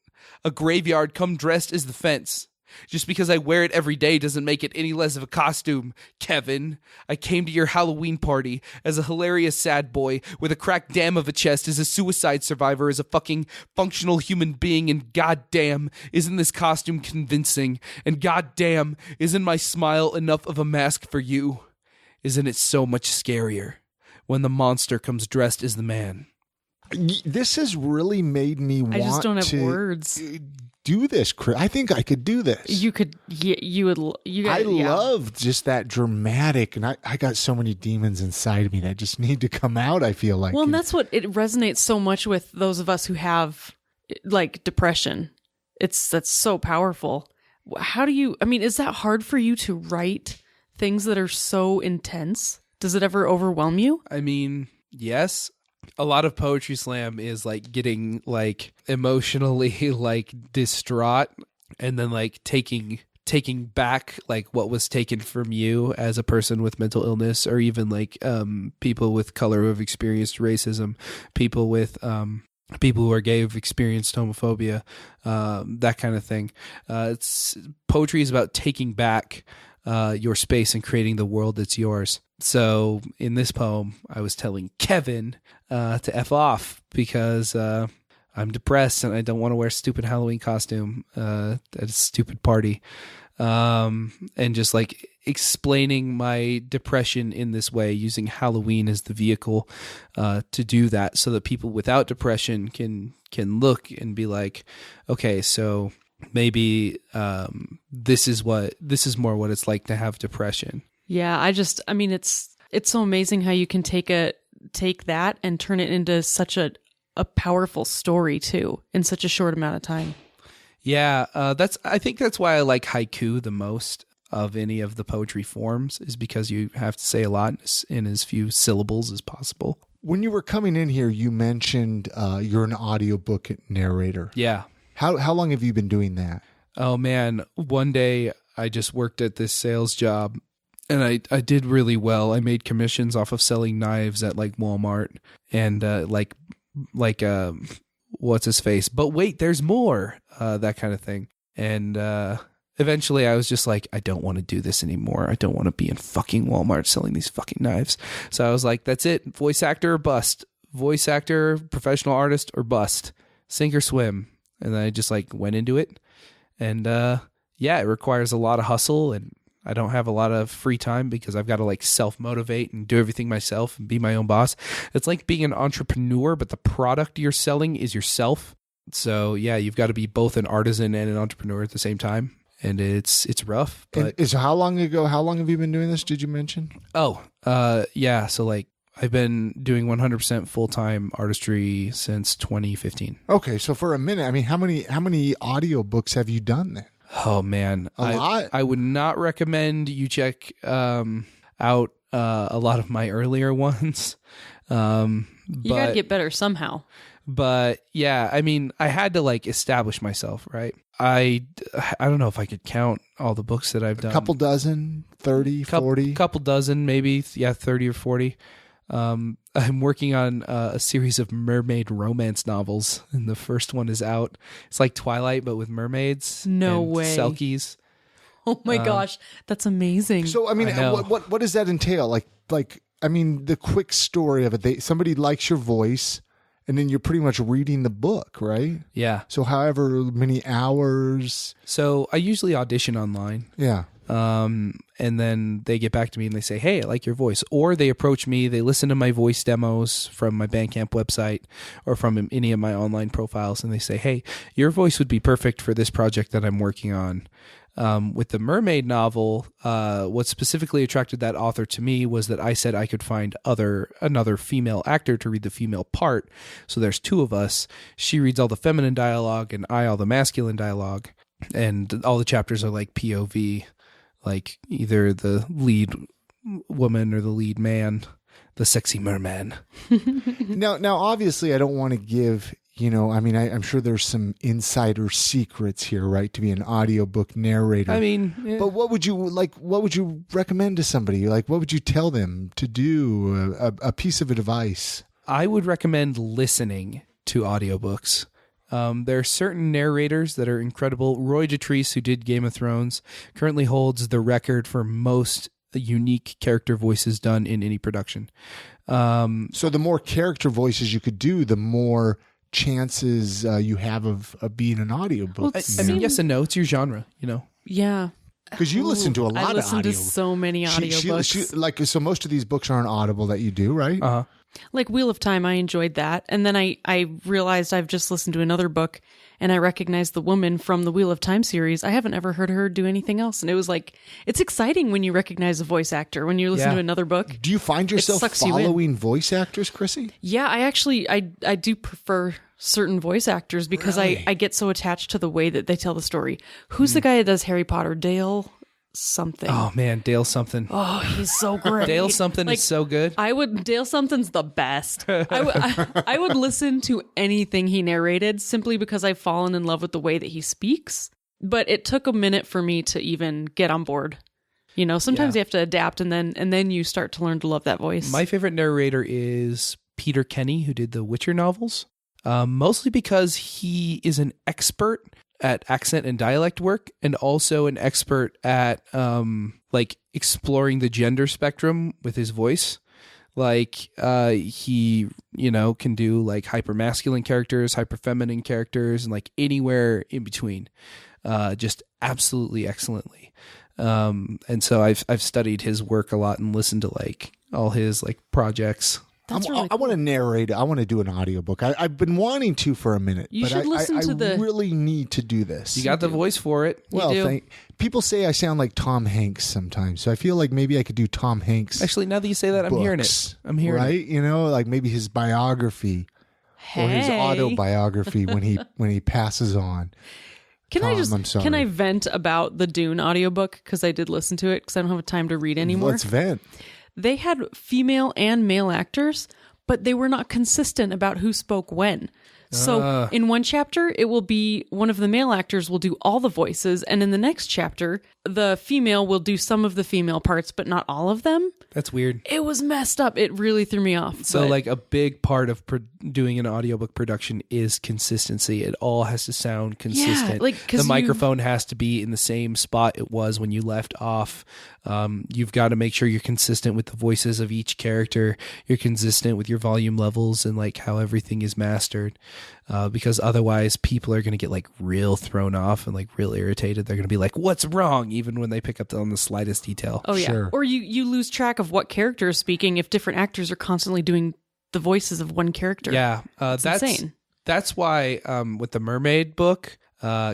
a graveyard come dressed as the fence. Just because I wear it every day doesn't make it any less of a costume, Kevin. I came to your Halloween party as a hilarious sad boy with a cracked dam of a chest, as a suicide survivor, as a fucking functional human being, and goddamn, isn't this costume convincing? And goddamn, isn't my smile enough of a mask for you? Isn't it so much scarier when the monster comes dressed as the man? This has really made me want I just don't have to words. do this, Chris. I think I could do this. You could. You would. You guys. I love just that dramatic, and I got so many demons inside of me that just need to come out, I feel like. Well, and that's what it resonates so much with those of us who have like depression. That's so powerful. How do you? I mean, is that hard for you to write things that are so intense? Does it ever overwhelm you? I mean, yes. A lot of poetry slam is like getting like emotionally like distraught, and then like taking back like what was taken from you as a person with mental illness, or even like people with color who have experienced racism, people who are gay who've experienced homophobia, that kind of thing. Poetry is about taking back your space and creating the world that's yours. So in this poem, I was telling Kevin to F off because I'm depressed and I don't want to wear a stupid Halloween costume at a stupid party. And just like explaining my depression in this way, using Halloween as the vehicle to do that, so that people without depression can look and be like, okay, so maybe this is more what it's like to have depression. Yeah, I mean, it's so amazing how you can take that and turn it into such a powerful story too in such a short amount of time. Yeah, I think that's why I like haiku the most of any of the poetry forms, is because you have to say a lot in as few syllables as possible. When you were coming in here, you mentioned you're an audiobook narrator. Yeah. How long have you been doing that? Oh man, one day I just worked at this sales job, and I did really well. I made commissions off of selling knives at like Walmart and like what's his face? But wait, there's more, that kind of thing. And eventually I was just like, I don't want to do this anymore. I don't want to be in fucking Walmart selling these fucking knives. So I was like, that's it. Voice actor or bust. Voice actor, professional artist or bust. Sink or swim. And then I just like went into it. And yeah, it requires a lot of hustle, and I don't have a lot of free time because I've got to like self-motivate and do everything myself and be my own boss. It's like being an entrepreneur, but the product you're selling is yourself. So yeah, you've got to be both an artisan and an entrepreneur at the same time. And it's rough. But And so how long have you been doing this? Did you mention? Yeah. So like I've been doing 100% full-time artistry since 2015. Okay. So for a minute, I mean, how many audiobooks have you done then? Oh man, A lot? I would not recommend you check out a lot of my earlier ones. You gotta get better somehow. But yeah, I mean, I had to like establish myself, right? I don't know if I could count all the books that I've done. A couple dozen, 30, 40? Couple dozen, maybe. Yeah, 30 or 40. I'm working on a series of mermaid romance novels, and the first one is out. It's like Twilight, but with mermaids. No and way. Selkies. Oh my gosh, that's amazing. So, I mean, I know. what does that entail? Like, I mean, the quick story of it, somebody likes your voice, and then you're pretty much reading the book, right? Yeah. So however many hours. So I usually audition online. Yeah. And then they get back to me and they say, hey, I like your voice. Or they approach me, they listen to my voice demos from my Bandcamp website or from any of my online profiles, and they say, hey, your voice would be perfect for this project that I'm working on. With the mermaid novel, what specifically attracted that author to me was that I said I could find another female actor to read the female part. So there's two of us. She reads all the feminine dialogue and I all the masculine dialogue. And all the chapters are like POV, like either the lead woman or the lead man, the sexy merman. Now, obviously, I don't want to give, I mean, I'm sure there's some insider secrets here, right? To be an audiobook narrator. I mean, yeah. But what would you recommend to somebody? Like, what would you tell them to do? A piece of advice. I would recommend listening to audiobooks. There are certain narrators that are incredible. Roy Dotrice, who did Game of Thrones, currently holds the record for most unique character voices done in any production. So the more character voices you could do, the more chances you have of being an audiobook. Well, I mean, yes and no. It's your genre, Yeah. Because you listen to a lot I of listen audio. to so many audiobooks. So most of these books are on Audible that you do, right? Uh-huh. Like Wheel of Time, I enjoyed that. And then I realized I've just listened to another book and I recognized the woman from the Wheel of Time series. I haven't ever heard her do anything else. And it was like, it's exciting when you recognize a voice actor, when you listen Yeah. to another book. Do you find yourself sucks you in. following voice actors, Chrissy? Yeah, I actually, I do prefer certain voice actors because Really? I get so attached to the way that they tell the story. Who's the guy that does Harry Potter? Dale something. Oh man, Dale something. Oh, he's so great. Dale something Like, is so good. Dale something's the best. I would listen to anything he narrated simply because I've fallen in love with the way that he speaks. But it took a minute for me to even get on board. Sometimes you have to adapt and then you start to learn to love that voice. My favorite narrator is Peter Kenny, who did the Witcher novels. Mostly because he is an expert at accent and dialect work, and also an expert at like exploring the gender spectrum with his voice. Like he can do like hyper masculine characters, hyper feminine characters, and like anywhere in between, just absolutely excellently. And so I've studied his work a lot and listened to like all his like projects. That's I really cool. want to narrate. I want to do an audiobook. I've been wanting to for a minute. You but should listen to I really need to do this. You got the voice for it. Well, do. people say I sound like Tom Hanks sometimes, so I feel like maybe I could do Tom Hanks. Actually, now that you say that, I'm hearing books, it. I'm hearing right? it. Like maybe his biography or his Hey. autobiography when he passes on. Can Tom, I just I'm sorry. can I vent about the Dune audiobook because I did listen to it because I don't have time to read anymore. Let's vent. They had female and male actors, but they were not consistent about who spoke when. So in one chapter, it will be one of the male actors will do all the voices. And in the next chapter, the female will do some of the female parts, but not all of them. That's weird. It was messed up. It really threw me off. So but- like a big part of doing an audiobook production is consistency. It all has to sound consistent. like, 'cause the microphone has to be in the same spot it was when you left off. You've got to make sure you're consistent with the voices of each character. You're consistent with your volume levels and like how everything is mastered. because otherwise people are going to get like real thrown off and like real irritated. They're going to be like, what's wrong? Even when they pick up on the slightest detail. Oh, yeah. Sure. Or you lose track of what character is speaking if different actors are constantly doing the voices of one character. Yeah. That's insane. That's why with the Mermaid book,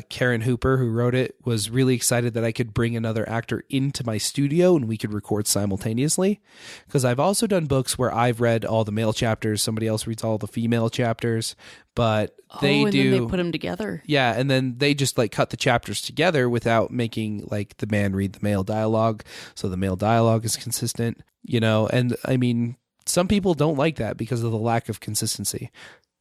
Karen Hooper, who wrote it, was really excited that I could bring another actor into my studio and we could record simultaneously. Because I've also done books where I've read all the male chapters, somebody else reads all the female chapters, but Then they put them together. Yeah, and then they just like cut the chapters together without making like the man read the male dialogue, so the male dialogue is consistent, and I mean, some people don't like that because of the lack of consistency.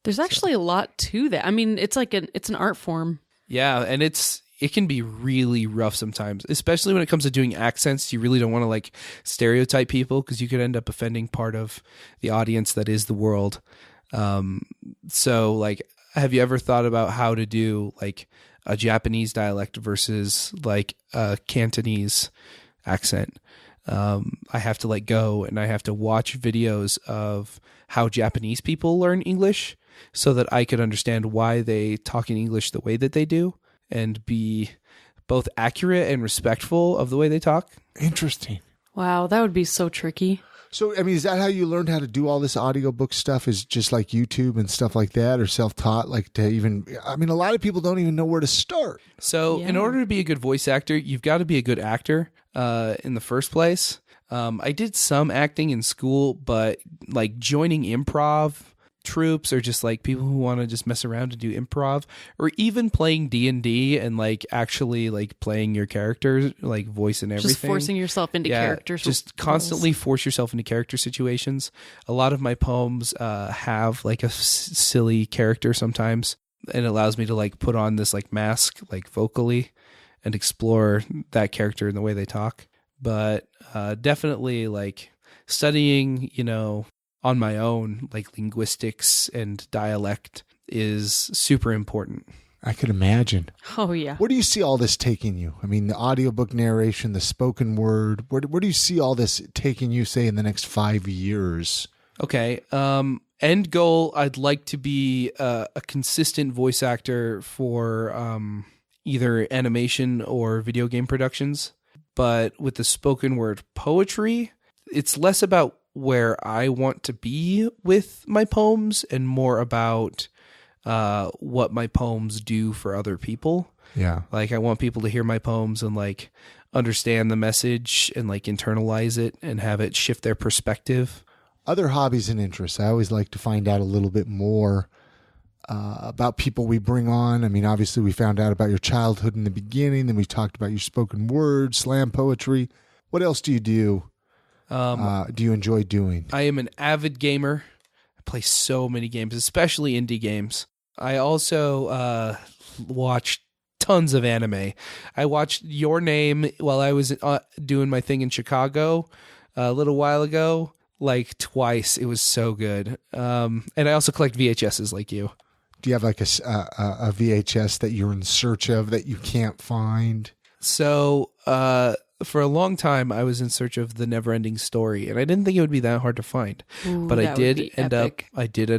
There's actually a lot to that. I mean, it's like it's an art form. Yeah, and it can be really rough sometimes, especially when it comes to doing accents. You really don't want to like stereotype people because you could end up offending part of the audience that is the world. So like, have you ever thought about how to do like a Japanese dialect versus like a Cantonese accent? I have to like go and I have to watch videos of how Japanese people learn English so that I could understand why they talk in English the way that they do and be both accurate and respectful of the way they talk. Interesting. Wow, that would be so tricky. So, I mean, is that how you learned how to do all this audiobook stuff, is just like YouTube and stuff like that, or self-taught? Like to even, I mean, a lot of people don't even know where to start. So in order to be a good voice actor, you've got to be a good actor in the first place. I did some acting in school, but like joining improv troupes or just like people who want to just mess around and do improv, or even playing D&D and like actually like playing your character, like voice and everything. Just forcing yourself into characters. Just constantly force yourself into character situations. A lot of my poems have like a silly character sometimes, and it allows me to like put on this like mask like vocally and explore that character in the way they talk. But definitely like studying, on my own, like linguistics and dialect is super important. I could imagine. Oh, yeah. Where do you see all this taking you? I mean, the audiobook narration, the spoken word, where do you see all this taking you, say, in the next 5 years? Okay. End goal, I'd like to be a consistent voice actor for either animation or video game productions. But with the spoken word poetry, it's less about where I want to be with my poems and more about what my poems do for other people. Yeah. Like I want people to hear my poems and like understand the message and like internalize it and have it shift their perspective. Other hobbies and interests. I always like to find out a little bit more about people we bring on. I mean, obviously we found out about your childhood in the beginning, then we talked about your spoken word, slam poetry. What else do you do? Do you enjoy doing? I am an avid gamer. I play so many games, especially indie games. I also watch tons of anime. I watched Your Name while I was doing my thing in Chicago a little while ago, like twice. It was so good. And I also collect VHSs like you. Do you have like a VHS that you're in search of that you can't find? So, for a long time, I was in search of The Neverending Story, and I didn't think it would be that hard to find. Ooh, but I did end epic.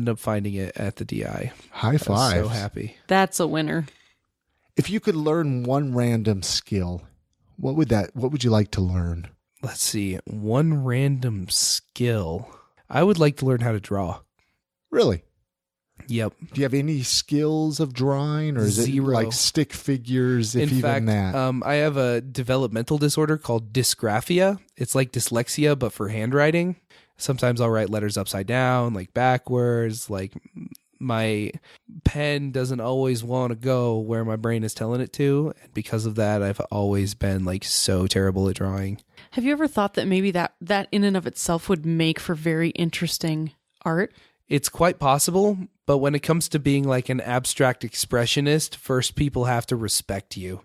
up finding it at the DI. High five! So happy. That's a winner. If you could learn one random skill, what would you like to learn? Let's see, one random skill. I would like to learn how to draw. Really? Yep. Do you have any skills of drawing, or is Zero. it like stick figures, if In even fact, that? I have a developmental disorder called dysgraphia. It's like dyslexia, but for handwriting. Sometimes I'll write letters upside down, like backwards. Like my pen doesn't always want to go where my brain is telling it to. And because of that, I've always been like so terrible at drawing. Have you ever thought that maybe that in and of itself would make for very interesting art? It's quite possible, but when it comes to being like an abstract expressionist, first people have to respect you.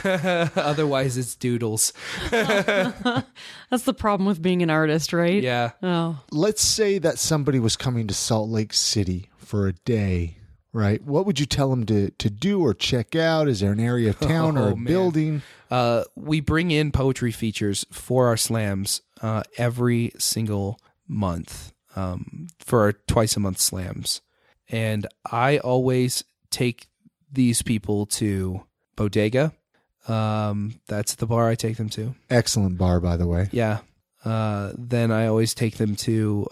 Otherwise, it's doodles. That's the problem with being an artist, right? Yeah. Oh. Let's say that somebody was coming to Salt Lake City for a day, right? What would you tell them to do or check out? Is there an area of town or a building? We bring in poetry features for our slams every single month. For our twice a month slams. And I always take these people to Bodega. That's the bar I take them to. Excellent bar, by the way. Yeah. Then I always take them to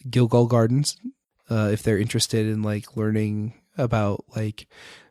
Gilgal Gardens if they're interested in like learning about like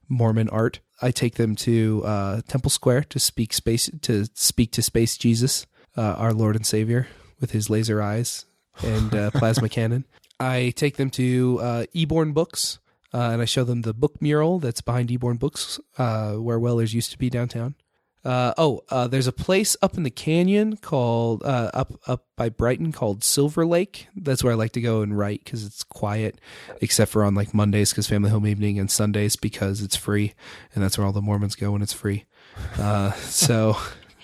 Mormon art. I take them to Temple Square to speak to Space Jesus, our Lord and Savior, with his laser eyes and plasma cannon. I take them to Eborn Books, and I show them the book mural that's behind Eborn Books, where Weller's used to be downtown. There's a place up in the canyon called up by Brighton called Silver Lake. That's where I like to go and write because it's quiet, except for on like Mondays because family home evening, and Sundays because it's free, and that's where all the Mormons go when it's free. So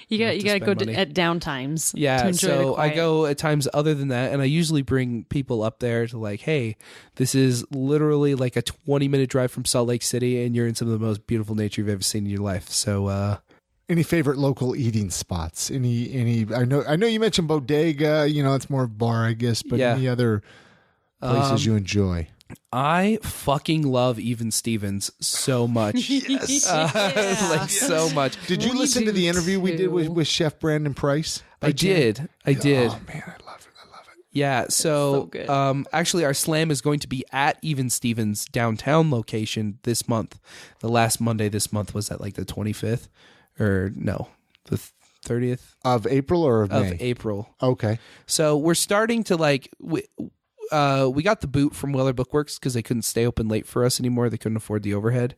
you gotta go money. at downtimes. Yeah, to enjoy the so I quiet. go at times other than that, and I usually bring people up there to like, hey, this is literally like a 20-minute drive from Salt Lake City, and you're in some of the most beautiful nature you've ever seen in your life. So. Any favorite local eating spots? Any? I know you mentioned Bodega. It's more bar, I guess. But Yeah. any other places you enjoy? I fucking love Even Stevens so much. Like so much. Did you listen to the interview we did with Chef Brandon Price? I did. Oh man, I love it. Yeah. So good. actually, our slam is going to be at Even Stevens downtown location this month. The last Monday this month was at like the 25th. Or no, the 30th Of April or of May? of April. Okay. So we're starting to like we got the boot from Weller Bookworks because they couldn't stay open late for us anymore. They couldn't afford the overhead.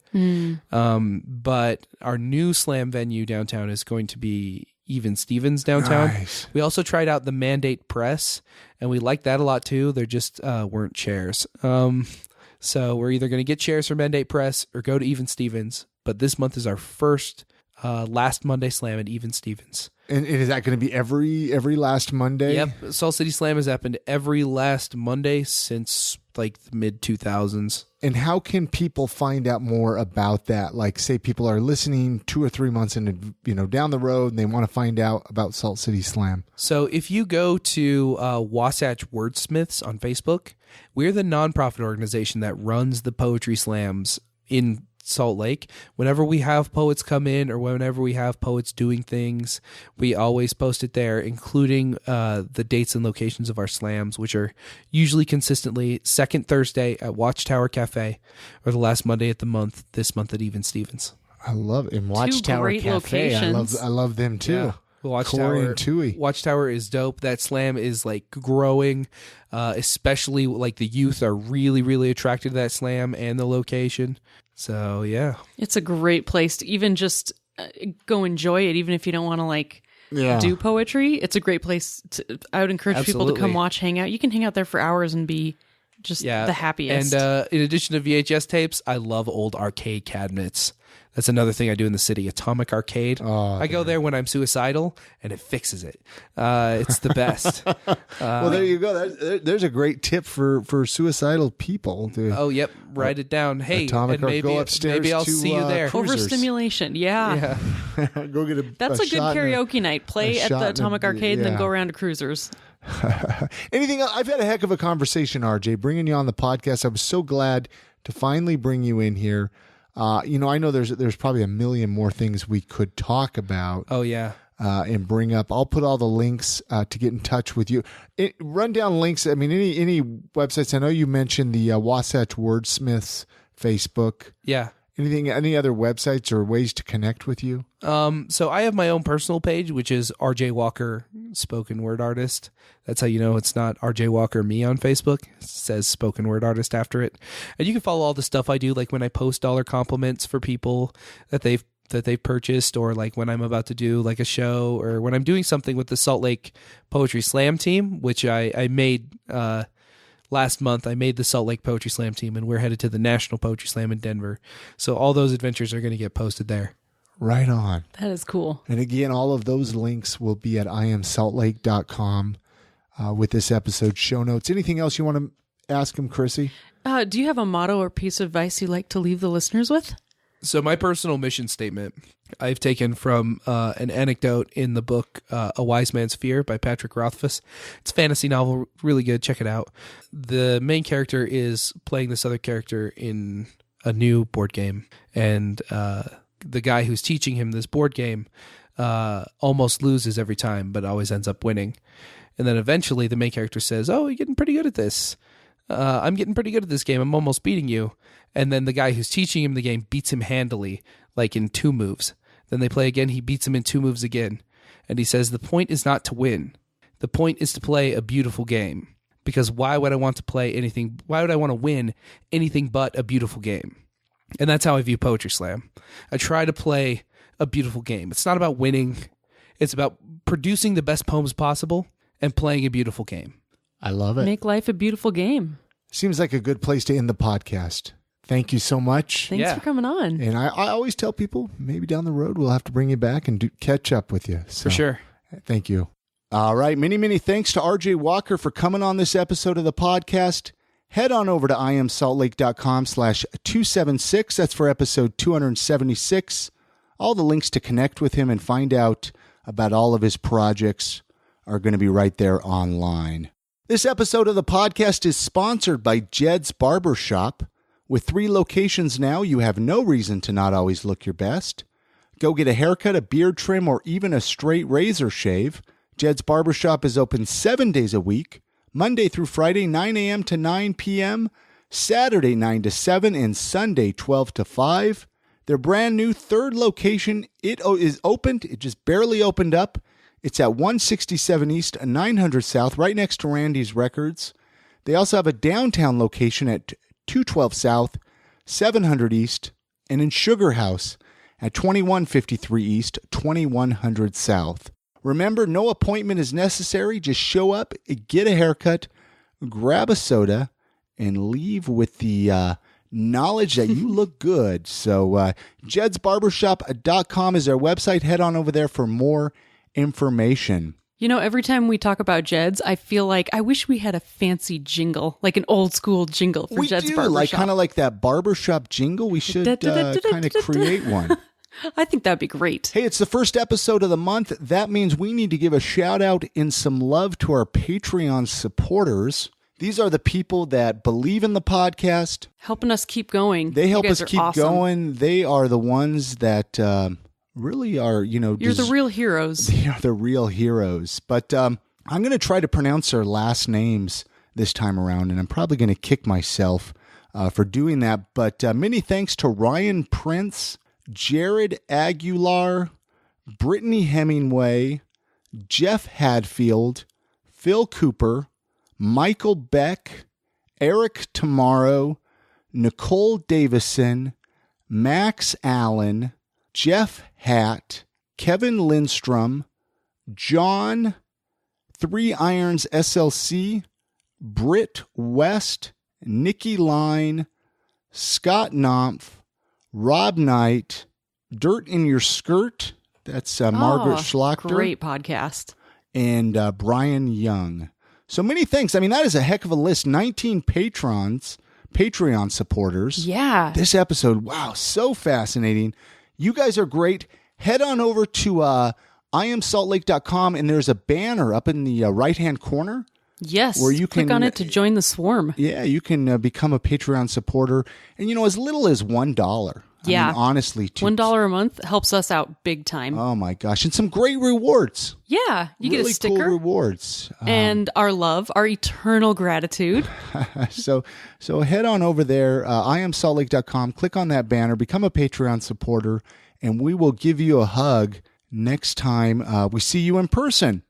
But our new slam venue downtown is going to be Even Stevens downtown. Nice. We also tried out the Mandate Press, and we liked that a lot too. There just weren't chairs. So we're either going to get chairs for Mandate Press or go to Even Stevens. But this month is our first last Monday slam at Even Stevens. And is that going to be every last Monday? Yep. Salt City Slam has happened every last Monday since like the mid 2000s. And how can people find out more about that? Like, say people are listening 2 or 3 months into, down the road, and they want to find out about Salt City Slam. So if you go to Wasatch Wordsmiths on Facebook, we're the nonprofit organization that runs the poetry slams in Salt Lake. Whenever we have poets come in or whenever we have poets doing things, we always post it there, including the dates and locations of our slams, which are usually consistently second Thursday at Watchtower Cafe or the last Monday of the month, this month at Even Stevens. I love it. And Watchtower great Cafe. locations. I love them too. Yeah. Corey and Tui. Watchtower is dope. That slam is like growing, especially like the youth are really, really attracted to that slam and the location. So yeah, It's a great place to even just go enjoy it, even if you don't want to do poetry. It's a great place to. I would encourage people to come Absolutely. watch, hang out. You can hang out there for hours and be just the happiest. And in addition to VHS tapes, I love old arcade cabinets. That's another thing I do in the city. Atomic Arcade. I go there when I'm suicidal, and it fixes it. It's the best. Well, there you go. There's a great tip for suicidal people. Oh, yep. Write it down. Hey, Atomic and Go upstairs maybe I'll to, see you there. Cruisers. Overstimulation. Yeah. Go get a. That's a good shot and karaoke night. Play at shot the and Atomic Arcade and then yeah. go around to Cruisers. Anything else? I've had a heck of a conversation, RJ, bringing you on the podcast. I was so glad to finally bring you in here. I know there's probably a million more things we could talk about. Oh, yeah. And bring up. I'll put all the links to get in touch with you. Run down links. I mean, any websites. I know you mentioned the Wasatch Wordsmiths Facebook. Yeah. Any other websites or ways to connect with you? So I have my own personal page, which is RJ Walker Spoken Word Artist. That's how you know it's not RJ Walker me on Facebook. It says Spoken Word Artist after it. And you can follow all the stuff I do, like when I post dollar compliments for people that they've purchased, or like when I'm about to do like a show, or when I'm doing something with the Salt Lake Poetry Slam team, which I made last month. I made the Salt Lake Poetry Slam team, and we're headed to the National Poetry Slam in Denver. So all those adventures are going to get posted there. Right on. That is cool. And again, all of those links will be at iamsaltlake.com with this episode's show notes. Anything else you want to ask him, Chrissy? Do you have a motto or piece of advice you'd like to leave the listeners with? So my personal mission statement I've taken from an anecdote in the book A Wise Man's Fear by Patrick Rothfuss. It's a fantasy novel, really good. Check it out. The main character is playing this other character in a new board game, and the guy who's teaching him this board game almost loses every time, but always ends up winning. And then eventually the main character says, "Oh, you're getting pretty good at this. I'm getting pretty good at this game. I'm almost beating you." And then the guy who's teaching him the game beats him handily, like in 2 moves. Then they play again. He beats him in 2 moves again. And he says, the point is not to win. The point is to play a beautiful game. Because why would I want to play anything? Why would I want to win anything but a beautiful game? And that's how I view Poetry Slam. I try to play a beautiful game. It's not about winning. It's about producing the best poems possible and playing a beautiful game. I love it. Make life a beautiful game. Seems like a good place to end the podcast. Thank you so much. Thanks for coming on. And I always tell people, maybe down the road, we'll have to bring you back and catch up with you. So, for sure. Thank you. All right. Many thanks to RJ Walker for coming on this episode of the podcast. Head on over to imsaltlake.com/276. That's for episode 276. All the links to connect with him and find out about all of his projects are going to be right there online. This episode of the podcast is sponsored by Jed's Barbershop. With 3 locations now, you have no reason to not always look your best. Go get a haircut, a beard trim, or even a straight razor shave. Jed's Barbershop is open 7 days a week, Monday through Friday, 9 a.m. to 9 p.m., Saturday, 9 to 7, and Sunday, 12 to 5. Their brand new 3rd location, it is opened. It just barely opened up. It's at 167 East, 900 South, right next to Randy's Records. They also have a downtown location at 212 South, 700 East, and in Sugar House at 2153 East, 2100 South. Remember, no appointment is necessary. Just show up, get a haircut, grab a soda, and leave with the knowledge that you look good. So jedsbarbershop.com is our website. Head on over there for more information. You know, every time we talk about Jed's, I feel like I wish we had a fancy jingle, like an old school jingle for Jed's Barbershop. Like kind of like that barbershop jingle. We should kind of create one. I think that'd be great. Hey, it's the first episode of the month. That means we need to give a shout out and some love to our Patreon supporters. These are the people that believe in the podcast, helping us keep going. They help us keep going. They are the ones that really are, you're the real heroes. They are the real heroes. But I'm going to try to pronounce their last names this time around, and I'm probably going to kick myself for doing that. But many thanks to Ryan Prince, Jared Aguilar, Brittany Hemingway, Jeff Hadfield, Phil Cooper, Michael Beck, Eric Tomorrow, Nicole Davison, Max Allen, Jeff Hatt, Kevin Lindstrom, John, 3 Irons SLC, Britt West, Nikki Line, Scott Knopf, Rob Knight, Dirt in Your Skirt, that's Margaret Schlachter. Great podcast. And Brian Young. So many thanks. I mean, that is a heck of a list. 19 Patreon supporters. Yeah. This episode, wow, so fascinating. You guys are great. Head on over to imsaltlake.com, and there's a banner up in the right-hand corner. Yes, where you click on it to join the swarm. Yeah, you can become a Patreon supporter. And, as little as $1. Yeah. I mean, honestly. $1 a month helps us out big time. Oh, my gosh. And some great rewards. Yeah, you really get a sticker. Cool rewards. And our love, our eternal gratitude. So head on over there, imsaltlake.com, click on that banner, become a Patreon supporter, and we will give you a hug next time we see you in person.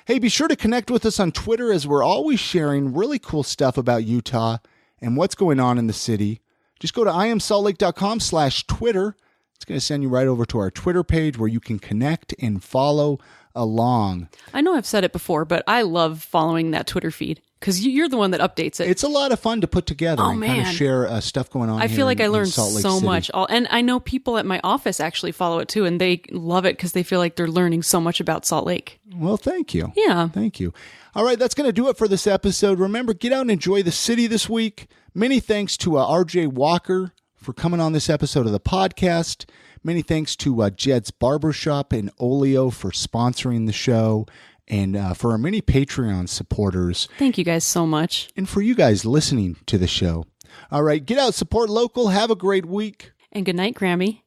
Hey, be sure to connect with us on Twitter, as we're always sharing really cool stuff about Utah and what's going on in the city. Just go to imsaltlake.com/Twitter. It's going to send you right over to our Twitter page where you can connect and follow along. I know I've said it before, but I love following that Twitter feed because you're the one that updates it. It's a lot of fun to put together and kind of share stuff going on. I feel like I learned so much. And I know people at my office actually follow it too, and they love it because they feel like they're learning so much about Salt Lake. Well, thank you. Yeah. Thank you. All right, that's going to do it for this episode. Remember, get out and enjoy the city this week. Many thanks to RJ Walker for coming on this episode of the podcast. Many thanks to Jed's Barbershop and Olio for sponsoring the show, and for our many Patreon supporters. Thank you guys so much. And for you guys listening to the show. All right, get out, support local. Have a great week. And good night, Grammy.